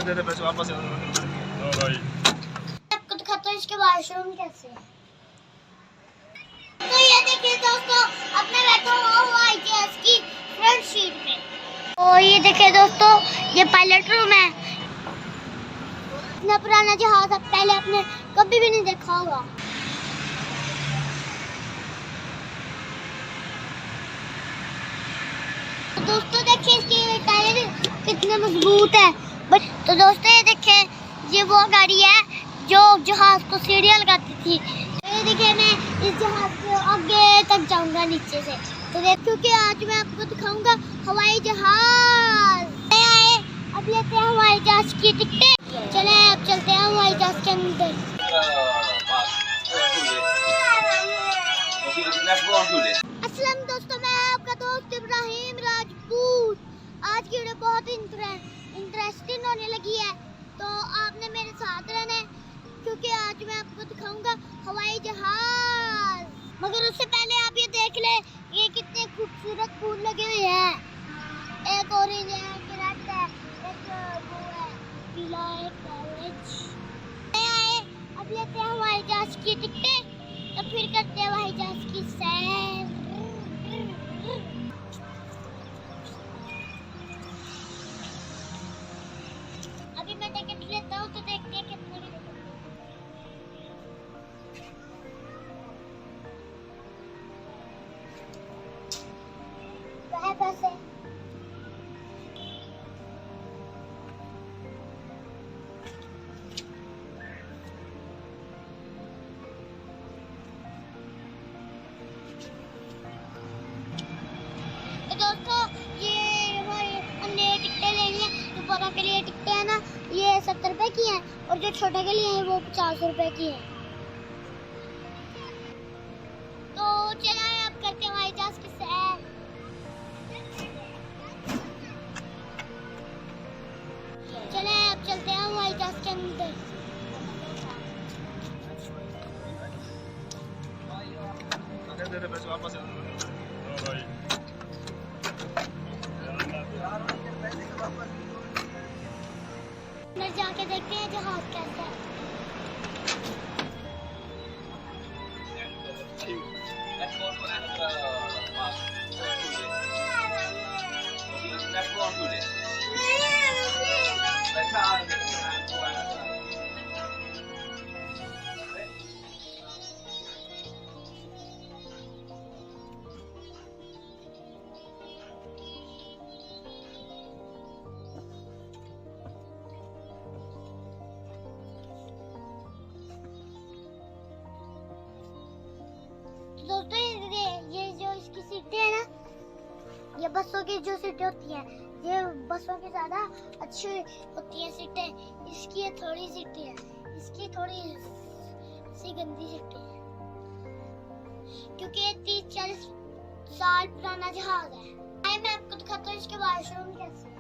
दे दे पैसे वापस दो भाई। आपको दिखाता हूं इसके वॉशरूम कैसे है। तो ये देखिए दोस्तों, अब मैं बैठा हुआ IGS की फ्रंट सीट पे। तो ये देखिए दोस्तों, ये पायलट रूम है। इतना पुराना जहाज अब पहले आपने कभी भी नहीं देखा होगा। तो दोस्तों देखिए इसके टायर कितने मजबूत है। बट तो दोस्तों ये देखिए, ये वो गाड़ी है जो जहाज को सीढ़ियाँ लगाती थी। तो ये देखिए, मैं इस जहाज को आगे तक जाऊंगा नीचे से। तो देख, क्योंकि आज मैं आपको दिखाऊंगा हवाई जहाज। आए अब लेते हैं हवाई जहाज की टिकटें। चले अब चलते हैं हवाई जहाज के अंदर। अस्सलाम दोस्तों, मैं आपका दोस्त इब्राहिम राजपूत। आज की वीडियो बहुत इंटरेस्टिंग होने लगी है, तो आपने मेरे साथ रहना है क्योंकि आज मैं आपको दिखाऊंगा हवाई जहाज। मगर उससे पहले आप ये देख ले, ये कितने खूबसूरत फूल लगे हुए हैं। एक ऑरेंज है, एक रेड है, एक वो है पीला, एक ऑरेंज। अब लेते हैं हवाई जहाज की टिकटें, तो फिर करते हैं हवाई जहाज की सैर। अभी मैं टिकट लेता हूँ तो देखते हैं कितने पैसे। दोस्तों ये हमने टिकटें लेनी है। जो बड़ा के लिए टिकटें है ना, ये 70 रुपए की है, और जो छोटे के लिए है वो 50 रुपए की है। तो चलिए अब करते हैं हवाई जहाज की सैर। चले अब चलते हैं हवाई जहाज के अंदर। दे दे पैसे वापस दो भाई। जाके देखते हैं जहाज कैसा है। दोस्तों ये जो इसकी सीटें है ना, ये बसों की जो सीटें होती हैं, ये बसों की ज्यादा अच्छी होती हैं सीटें। इसकी ये थोड़ी सीटें हैं, इसकी थोड़ी सी गंदी सीटें हैं, क्योंकि ये 30-40 साल पुराना जहाज है। आइए मैं आपको दिखाता हूँ इसके वॉशरूम कैसे है।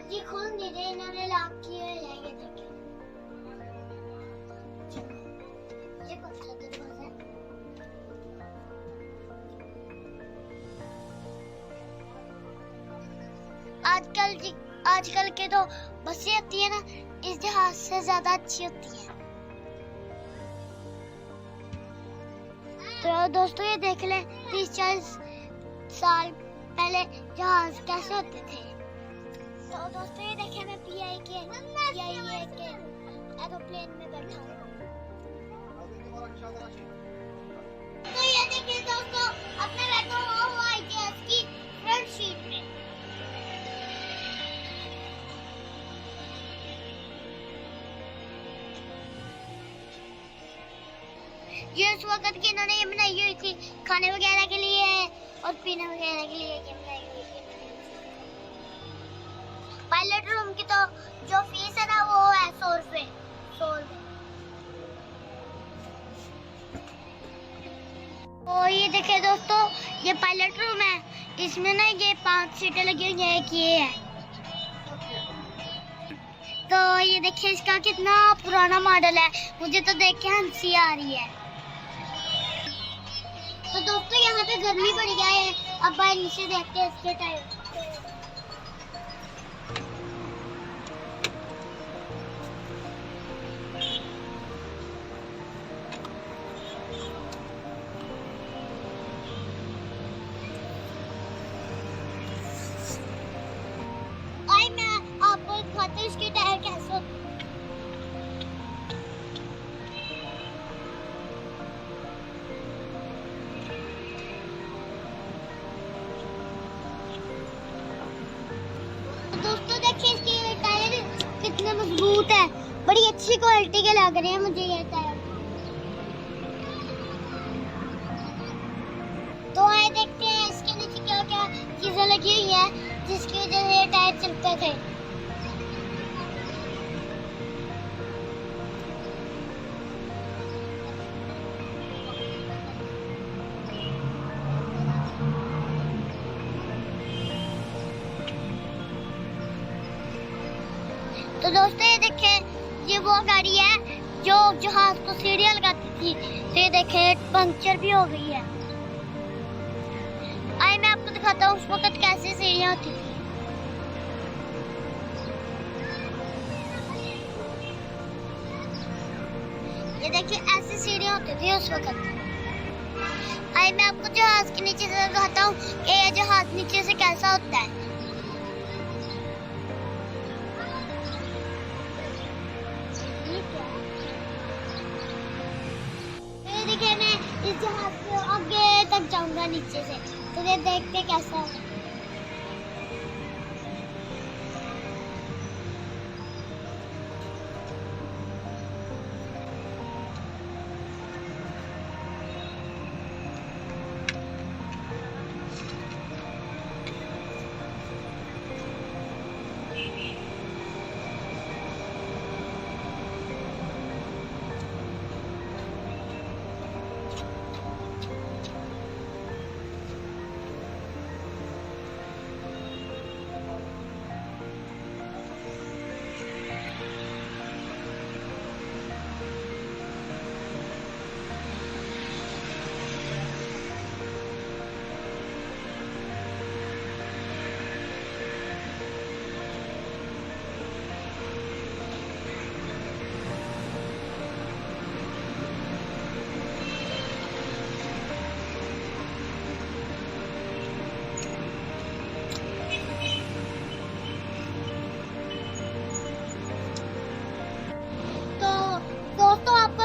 ये खोल नहीं रहे, इन्होंने लॉक किए हैं। ये देखिए, ये कौन सा दरवाजा है? आजकल के तो बसें आती है ना, इस जहाज से ज्यादा अच्छी होती है। तो दोस्तों ये देख ले, 30-40 साल पहले जहाज कैसे होते थे। तो दोस्तों ये देखिए, मैं PIA के एरोप्लेन में बैठा हूँ। तो ये देखिए दोस्तों, अब मैं बैठा हुआ IGS की फ्रंट सीट पे। ये उस वक्त की इन्होंने ये बनाई हुई थी, खाने वगैरह के लिए और पीने वगैरह के लिए ये बनाई हुई थी। पायलट रूम की तो जो फीस है ना, वो है 100 रुपए। तो ये देखिए दोस्तों, ये पायलट रूम है। इसमें ना ये 5 सीटें लगी हुई हैं, एक ये है। तो ये देखिए इसका कितना पुराना मॉडल है, मुझे तो देख के हंसी आ रही है। तो दोस्तों यहाँ पे गर्मी पड़ गया है। अब बाहर नीचे देखते हैं इसके टायर। आई मैं आपको दिखाती हूँ इसके टायर कैसे होते हैं। दोस्तों देखिए इसके टायर कितने मजबूत है, बड़ी अच्छी क्वालिटी के लग रहे हैं मुझे ये टायर। तो आए देखते हैं इसके नीचे क्या क्या चीजें लगी हुई है जिसकी वजह से ये टायर चलते थे। तो दोस्तों ये देखें, ये वो गाड़ी है जो जहाज को सीढ़ियाँ लगाती थी। तो ये देखें पंक्चर भी हो गई है। आइए मैं आपको दिखाता हूँ उस वक्त कैसे सीढ़ियाँ होती थी। ये देखिए ऐसी सीढ़ियाँ होती थी उस वक्त। आइए मैं आपको जहाज के नीचे से दिखाता हूँ कि ये जहाज नीचे से कैसा होता है। देखिए मैं इस जहाज से आगे तक जाऊंगा नीचे से, तो ये देखते कैसा है।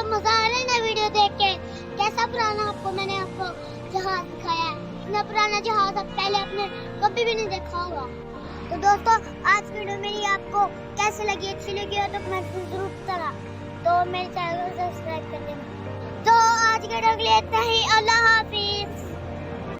मजा आ रहा है ना वीडियो देख के। कैसा पुराना मैंने आपको जहाज दिखाया है। इतना पुराना जहाज अब पहले आपने कभी भी नहीं देखा होगा। तो दोस्तों आज वीडियो मेरी आपको कैसे लगी, अच्छी लगी हो तो कमेंट में जरूर बताना। तो मेरे चैनल को सब्सक्राइब कर देना। तो आज के वीडियो के लिए इतना ही। अल्लाह हाफिज।